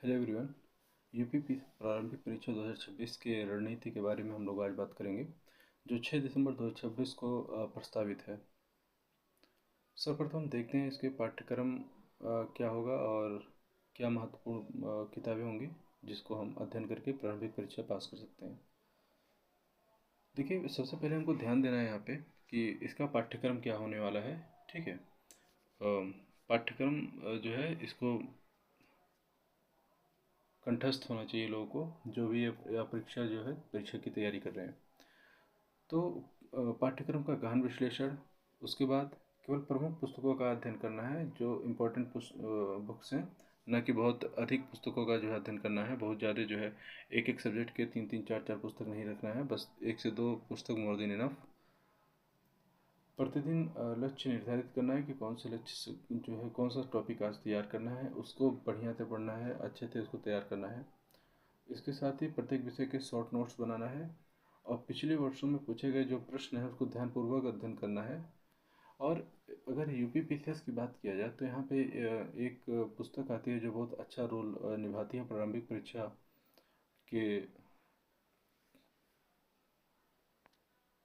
Hello everyone. UP प्रारंभिक परीक्षा 2026 के रणनीति के बारे में हम लोग आज बात करेंगे, जो 6 दिसंबर 2026 को प्रस्तावित है। सर्वप्रथम देखते हैं इसके पाठ्यक्रम क्या होगा और क्या महत्वपूर्ण किताबें होंगी जिसको हम अध्ययन करके प्रारंभिक परीक्षा पास कर सकते हैं। देखिए, सबसे पहले हमको ध्यान देना है यहाँ पे कि इसका पाठ्यक्रम क्या होने वाला है। ठीक है, पाठ्यक्रम जो है इसको कंठस्थ होना चाहिए लोगों को, जो भी ये परीक्षा जो है परीक्षा की तैयारी कर रहे हैं। तो पाठ्यक्रम का गहन विश्लेषण, उसके बाद केवल प्रमुख पुस्तकों का अध्ययन करना है जो इम्पोर्टेंट बुक्स हैं, न कि बहुत अधिक पुस्तकों का जो है अध्ययन करना है। बहुत ज़्यादा जो है एक एक सब्जेक्ट के 3-3 4-4 पुस्तक नहीं रखना है, बस 1 से 2 पुस्तक मोर देन इनफ। प्रतिदिन लक्ष्य निर्धारित करना है कि कौन से लक्ष्य से जो है कौन सा टॉपिक आज तैयार करना है, उसको बढ़िया से पढ़ना है, अच्छे से उसको तैयार करना है। इसके साथ ही प्रत्येक विषय के शॉर्ट नोट्स बनाना है और पिछले वर्षों में पूछे गए जो प्रश्न हैं उसको ध्यानपूर्वक अध्ययन करना है। और अगर यूपीपीसीएस की बात किया जाए तो यहाँ पे एक पुस्तक आती है जो बहुत अच्छा रोल निभाती है प्रारंभिक परीक्षा के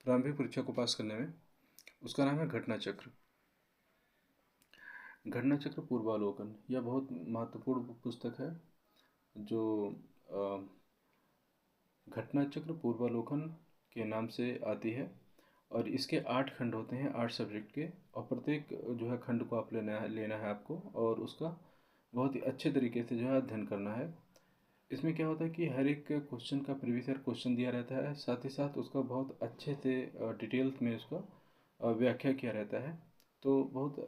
प्रारंभिक परीक्षा को पास करने में। उसका नाम है घटना चक्र। घटना चक्र पूर्वावलोकन, यह बहुत महत्वपूर्ण पुस्तक है जो घटना चक्र पूर्वावलोकन के नाम से आती है। और इसके 8 खंड होते हैं, 8 सब्जेक्ट के, और प्रत्येक जो है खंड को आप लेना है आपको, और उसका बहुत ही अच्छे तरीके से जो है अध्ययन करना है। इसमें क्या होता है कि हर एक क्वेश्चन का प्रीवियस ईयर क्वेश्चन दिया रहता है, साथ ही साथ उसका बहुत अच्छे से डिटेल्स में उसका व्याख्या किया रहता है। तो बहुत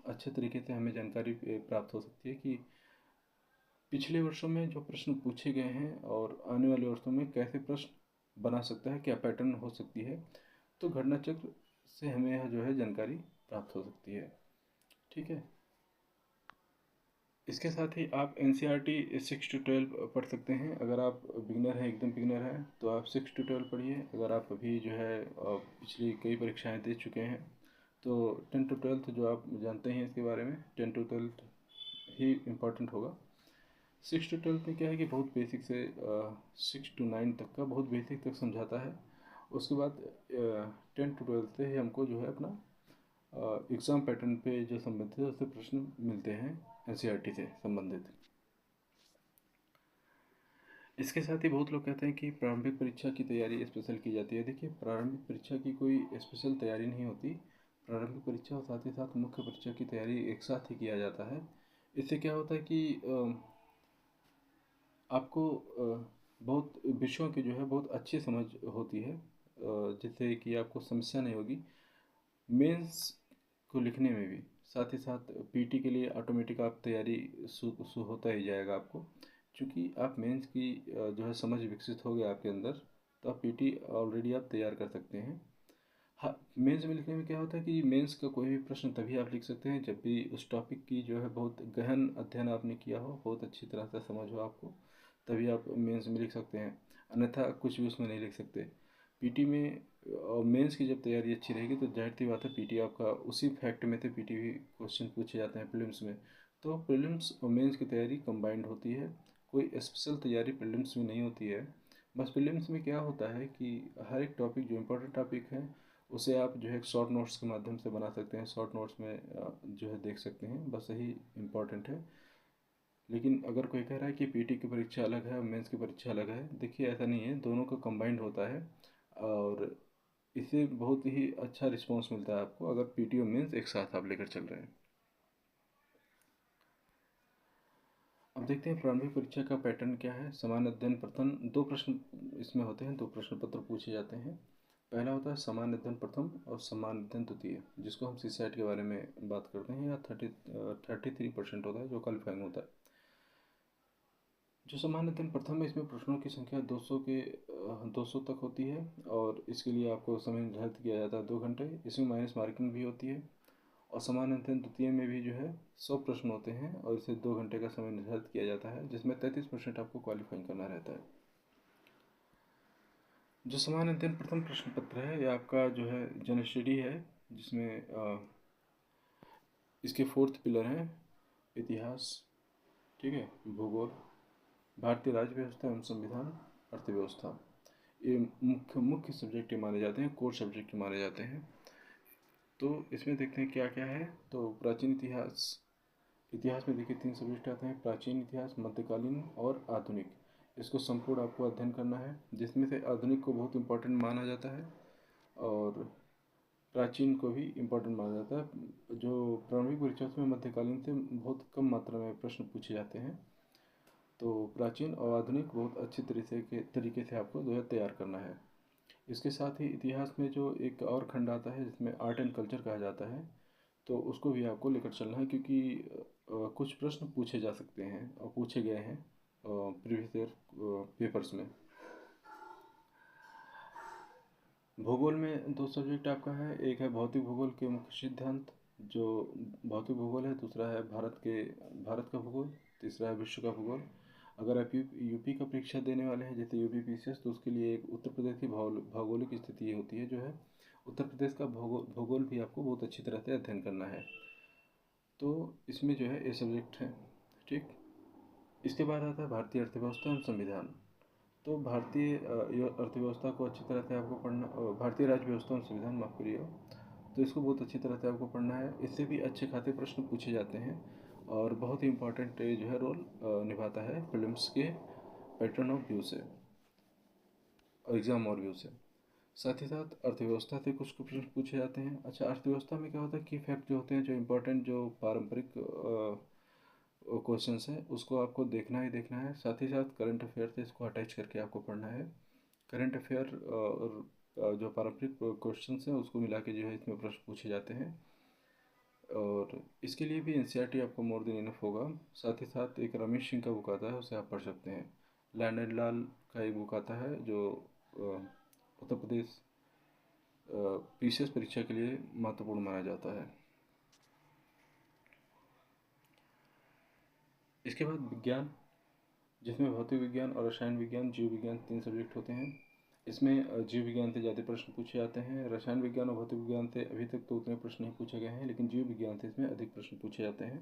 अच्छे तरीके से हमें जानकारी प्राप्त हो सकती है कि पिछले वर्षों में जो प्रश्न पूछे गए हैं और आने वाले वर्षों में कैसे प्रश्न बना सकता है, क्या पैटर्न हो सकती है। तो घटना चक्र से हमें यह जो है जानकारी प्राप्त हो सकती है। ठीक है, इसके साथ ही आप NCERT 6 to 12 पढ़ सकते हैं। अगर आप बिगनर हैं, एकदम बिगनर हैं, तो आप 6 to 12 पढ़िए। अगर आप अभी जो है पिछली कई परीक्षाएं दे चुके हैं तो 10 to 12 जो आप जानते हैं इसके बारे में, 10 to 12 ही इम्पोर्टेंट होगा। 6 to 12 में क्या है कि बहुत बेसिक से 6 to 9 तक का बहुत बेसिक तक समझाता है। उसके बाद 10 to 12 से ही हमको जो है अपना एग्ज़ाम पैटर्न पे जो संबंधित है उससे प्रश्न मिलते हैं NCERT से संबंधित। इसके साथ ही बहुत लोग कहते हैं कि प्रारंभिक परीक्षा की तैयारी स्पेशल की जाती है। देखिए, प्रारंभिक परीक्षा की कोई स्पेशल तैयारी नहीं होती। प्रारंभिक परीक्षा और साथ ही साथ मुख्य परीक्षा की तैयारी एक साथ ही किया जाता है। इससे क्या होता है कि आपको बहुत विषयों की जो है बहुत अच्छी समझ होती है, जिससे कि आपको समस्या नहीं होगी मेंस को लिखने में भी। साथ ही साथ पीटी के लिए ऑटोमेटिक आप तैयारी सु होता ही जाएगा आपको, क्योंकि आप मेंस की जो है समझ विकसित हो गया आपके अंदर, तो आप पीटी ऑलरेडी आप तैयार कर सकते हैं। हाँ, मेंस में लिखने में क्या होता है कि मेंस का कोई भी प्रश्न तभी आप लिख सकते हैं जब भी उस टॉपिक की जो है बहुत गहन अध्ययन आपने किया हो, बहुत अच्छी तरह से समझ हो आपको, तभी आप मेंस में लिख सकते हैं। अन्यथा कुछ भी उसमें नहीं लिख सकते। पीटी में और मेंस की जब तैयारी अच्छी रहेगी तो जाहिर सी बात है पीटी आपका उसी फैक्ट में से पीटी भी क्वेश्चन पूछे जाते हैं प्रीलिम्स में। तो प्रीलिम्स और मेंस की तैयारी कंबाइंड होती है, कोई स्पेशल तैयारी प्रीलिम्स में नहीं होती है। बस प्रीलिम्स में क्या होता है कि हर एक टॉपिक जो इम्पोर्टेंट टॉपिक है उसे आप जो है शॉर्ट नोट्स के माध्यम से बना सकते हैं, शॉर्ट नोट्स में जो है देख सकते हैं, बस यही इम्पोर्टेंट है। लेकिन अगर कोई कह रहा है कि पीटी की परीक्षा अलग है और मेंस की परीक्षा अलग है, देखिए ऐसा नहीं है, दोनों का कंबाइंड होता है। और इससे बहुत ही अच्छा रिस्पांस मिलता है आपको अगर पीटी और मेंस एक साथ आप लेकर चल रहे हैं। अब देखते हैं प्रारंभिक परीक्षा का पैटर्न क्या है। समान अध्ययन प्रथम 2 प्रश्न इसमें होते हैं, 2 प्रश्न पत्र पूछे जाते हैं। पहला होता है समान अध्ययन प्रथम और समान अध्ययन द्वितीय, जिसको हम सीसैट के बारे में बात करते हैं, या 33% होता है जो क्वालिफाइंग होता है। जो समान अध्ययन प्रथम है इसमें प्रश्नों की संख्या 200 तक होती है, और इसके लिए आपको समय निर्धारित किया जाता है 2 घंटे। इसमें माइनस मार्किंग भी होती है। और समान अध्ययन द्वितीय में भी जो है 100 प्रश्न होते हैं और इसे 2 घंटे का समय निर्धारित किया जाता है, जिसमें 33% आपको क्वालिफाइंग करना रहता है। जो समान अध्ययन प्रथम प्रश्न पत्र है, यह आपका जो है जनरल स्टडी है, जिसमें इसके 4th पिलर हैं इतिहास, ठीक है, भूगोल, भारतीय राज्य व्यवस्था एवं संविधान, अर्थव्यवस्था, ये मुख्य मुख्य सब्जेक्ट माने जाते हैं, कोर सब्जेक्ट माने जाते हैं। तो इसमें देखते हैं क्या क्या है। तो प्राचीन इतिहास, इतिहास में देखिए 3 सब्जेक्ट आते हैं, प्राचीन इतिहास, मध्यकालीन और आधुनिक। इसको संपूर्ण आपको अध्ययन करना है, जिसमें से आधुनिक को बहुत इंपॉर्टेंट माना जाता है और प्राचीन को भी इम्पोर्टेंट माना जाता है। जो प्रारंभिक परीक्षा में मध्यकालीन से बहुत कम मात्रा में प्रश्न पूछे जाते हैं। तो प्राचीन और आधुनिक बहुत अच्छी तरीके से आपको जो है तैयार करना है। इसके साथ ही इतिहास में जो एक और खंड आता है जिसमें आर्ट एंड कल्चर कहा जाता है, तो उसको भी आपको लेकर चलना है, क्योंकि कुछ प्रश्न पूछे जा सकते हैं और पूछे गए हैं प्रीवियस ईयर पेपर्स में। भूगोल में 2 सब्जेक्ट आपका है, एक है भौतिक भूगोल के मुख्य सिद्धांत, जो भौतिक भूगोल है, दूसरा है भारत का भूगोल, तीसरा है विश्व का भूगोल। अगर आप यूपी का परीक्षा देने वाले हैं, जैसे यूपी पीसीएस, तो उसके लिए एक उत्तर प्रदेश की भौगोलिक स्थिति ये होती है, जो है उत्तर प्रदेश का भूगोल भी आपको बहुत अच्छी तरह से अध्ययन करना है। तो इसमें जो है ये सब्जेक्ट है, ठीक। इसके बाद आता है भारतीय अर्थव्यवस्था एवं संविधान। तो भारतीय अर्थव्यवस्था को अच्छी तरह से आपको पढ़ना, भारतीय राज्य व्यवस्था एवं संविधान, माफ करिएगा, तो इसको बहुत अच्छी तरह से आपको पढ़ना है। इससे भी अच्छे खासे प्रश्न पूछे जाते हैं और बहुत ही इम्पोर्टेंट जो है रोल निभाता है प्रीलिम्स के पैटर्न ऑफ व्यू से, एग्जाम और व्यू से। साथ ही साथ अर्थव्यवस्था से कुछ प्रश्न पूछे जाते हैं। अच्छा, अर्थव्यवस्था में क्या होता है, की फैक्ट जो होते हैं, जो इम्पोर्टेंट जो पारंपरिक क्वेश्चंस हैं, उसको आपको देखना ही देखना है। साथ ही साथ करंट अफेयर से इसको अटैच करके आपको पढ़ना है। करंट अफेयर और जो पारंपरिक क्वेश्चंस हैं उसको मिला के जो है इसमें प्रश्न पूछे जाते हैं, और इसके लिए भी एनसीईआरटी आपको मोर देन इनफ होगा। साथ ही साथ एक रमेश सिंह का बुक आता है, उसे आप पढ़ सकते हैं। लैंड एंड लाल का एक बुक आता है, जो उत्तर प्रदेश पीसीएस परीक्षा के लिए महत्वपूर्ण माना जाता है। इसके बाद विज्ञान, जिसमें भौतिक विज्ञान और रसायन विज्ञान, जीव विज्ञान 3 सब्जेक्ट होते हैं। इसमें जीव विज्ञान से ज़्यादा प्रश्न पूछे जाते हैं। रसायन विज्ञान और भौतिक विज्ञान से अभी तक तो उतने प्रश्न नहीं पूछे गए हैं, लेकिन जीव विज्ञान से इसमें अधिक प्रश्न पूछे जाते हैं।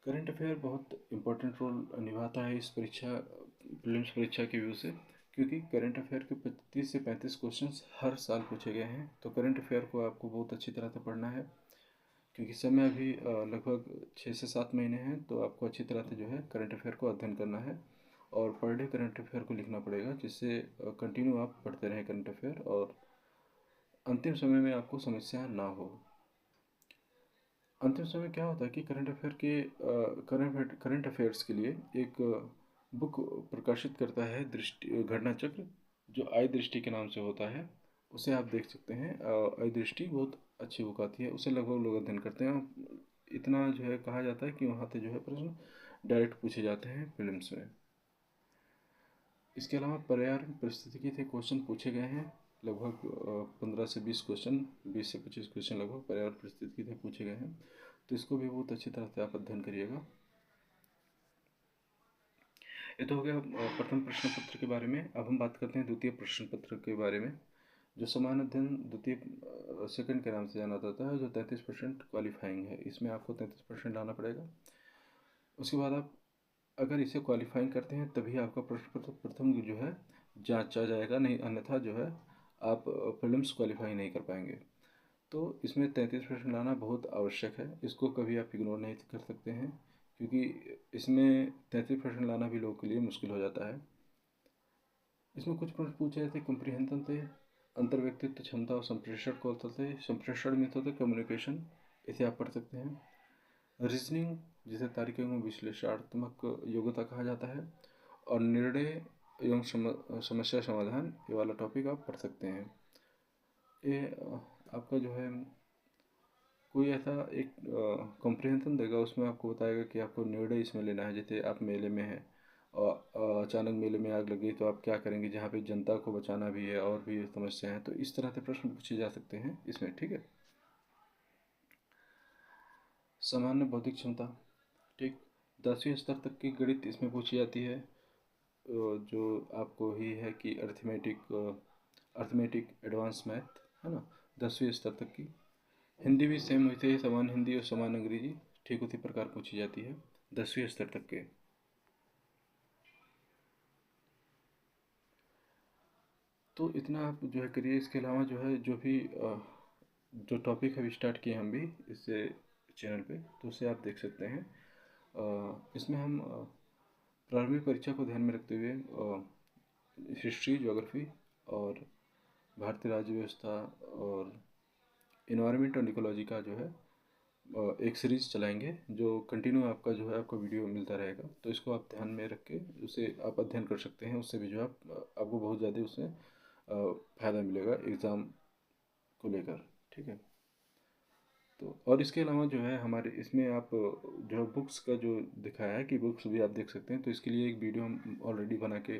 करंट अफेयर बहुत इंपॉर्टेंट रोल निभाता है इस प्रीलिम्स परीक्षा के व्यू से, क्योंकि करंट अफेयर के 30 से 35 क्वेश्चंस हर साल पूछे गए हैं। तो करंट अफेयर को आपको बहुत अच्छी तरह से पढ़ना है, क्योंकि समय अभी लगभग 6 से 7 महीने हैं। तो आपको अच्छी तरह से जो है करंट अफेयर को अध्ययन करना है और पर डे करंट अफेयर को लिखना पड़ेगा, जिससे कंटिन्यू आप पढ़ते रहें करंट अफेयर और अंतिम समय में आपको समस्या ना हो। अंतिम समय क्या होता है कि करंट अफेयर के करंट अफेयर्स के लिए एक बुक प्रकाशित करता है, दृष्टि घटना चक्र, जो आई दृष्टि के नाम से होता है। उसे आप देख सकते हैं। आई दृष्टि बहुत अच्छी बुक आती है, उसे लगभग लोग अध्ययन करते हैं। इतना जो है कहा जाता है कि वहाँ से जो है प्रश्न डायरेक्ट पूछे जाते हैं प्रीलिम्स में। इसके अलावा पर्यावरण परिस्थितिकी से क्वेश्चन पूछे गए हैं, लगभग 15 से 20 क्वेश्चन, 20 से 25 क्वेश्चन लगभग पर्यावरण परिस्थितिकी से पूछे गए हैं। तो इसको भी बहुत अच्छी तरह से आप अध्ययन करिएगा। ये तो हो गया प्रथम प्रश्न पत्र के बारे में। अब हम बात करते हैं द्वितीय प्रश्न पत्र के बारे में, जो समान अध्ययन द्वितीय सेकंड के नाम से जाना जाता है, जो 33% क्वालिफाइंग है। इसमें आपको 33% लाना पड़ेगा। उसके बाद आप अगर इसे क्वालिफाइंग करते हैं तभी आपका प्रश्न पत्र प्रथम जो है जांचा जाएगा, नहीं अन्यथा जो है आप प्रीलिम्स क्वालिफाई नहीं कर पाएंगे। तो इसमें 33% लाना बहुत आवश्यक है, इसको कभी आप इग्नोर नहीं कर सकते हैं, क्योंकि इसमें 33% लाना भी लोगों के लिए मुश्किल हो जाता है। इसमें कुछ प्रश्न पूछे जाते हैं कंप्रीहेंशन से, अंतर व्यक्तित्व क्षमता और संप्रेषण कौशल से, संप्रेषण मेथड है कम्युनिकेशन, इसे आप पढ़ सकते हैं। रीजनिंग, जिसे तार्किक एवं विश्लेषणात्मक योग्यता कहा जाता है, और निर्णय एवं समस्या समाधान, ये वाला टॉपिक आप पढ़ सकते हैं। ये आपका जो है कोई ऐसा एक कॉम्प्रिहेंशन देगा, उसमें आपको बताएगा कि आपको निर्णय इसमें लेना है। जैसे आप मेले में हैं और अचानक मेले में आग लग गई, तो आप क्या करेंगे, जहाँ पे जनता को बचाना भी है और भी समस्या है। तो इस तरह से प्रश्न पूछे जा सकते हैं इसमें, ठीक है। सामान्य बौद्धिक क्षमता, ठीक, 10वीं स्तर तक की गणित इसमें पूछी जाती है, जो आपको ही है कि अर्थमेटिक एडवांस मैथ, है ना, 10वीं स्तर तक की। हिंदी भी सेम वैसे ही, समान हिंदी और समान अंग्रेजी ठीक उसी प्रकार पूछी जाती है 10वीं स्तर तक के। तो इतना आप जो है करिए। इसके अलावा जो है जो भी जो टॉपिक अभी स्टार्ट किए हम भी इससे चैनल पे, तो उसे आप देख सकते हैं। इसमें हम प्रारंभिक परीक्षा को ध्यान में रखते हुए हिस्ट्री, ज्योग्राफी और भारतीय राज्य व्यवस्था और इन्वायरमेंट और इकोलॉजी का जो है एक सीरीज़ चलाएंगे, जो कंटिन्यू आपका जो है आपको वीडियो मिलता रहेगा। तो इसको आप ध्यान में रख के उसे आप अध्ययन कर सकते हैं। उससे भी जो है आपको बहुत ज़्यादा उससे फ़ायदा मिलेगा एग्ज़ाम को लेकर। ठीक है। तो और इसके अलावा जो है हमारे इसमें आप जो है बुक्स का जो दिखाया है कि बुक्स भी आप देख सकते हैं, तो इसके लिए एक वीडियो हम ऑलरेडी बना के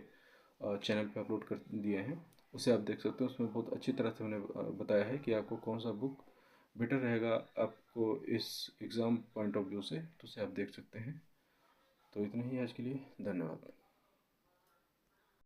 चैनल पे अपलोड कर दिए हैं। उसे आप देख सकते हैं। उसमें बहुत अच्छी तरह से मैंने बताया है कि आपको कौन सा बुक बेटर रहेगा आपको इस एग्ज़ाम पॉइंट ऑफ व्यू से, तो उसे आप देख सकते हैं। तो इतना ही आज के लिए, धन्यवाद।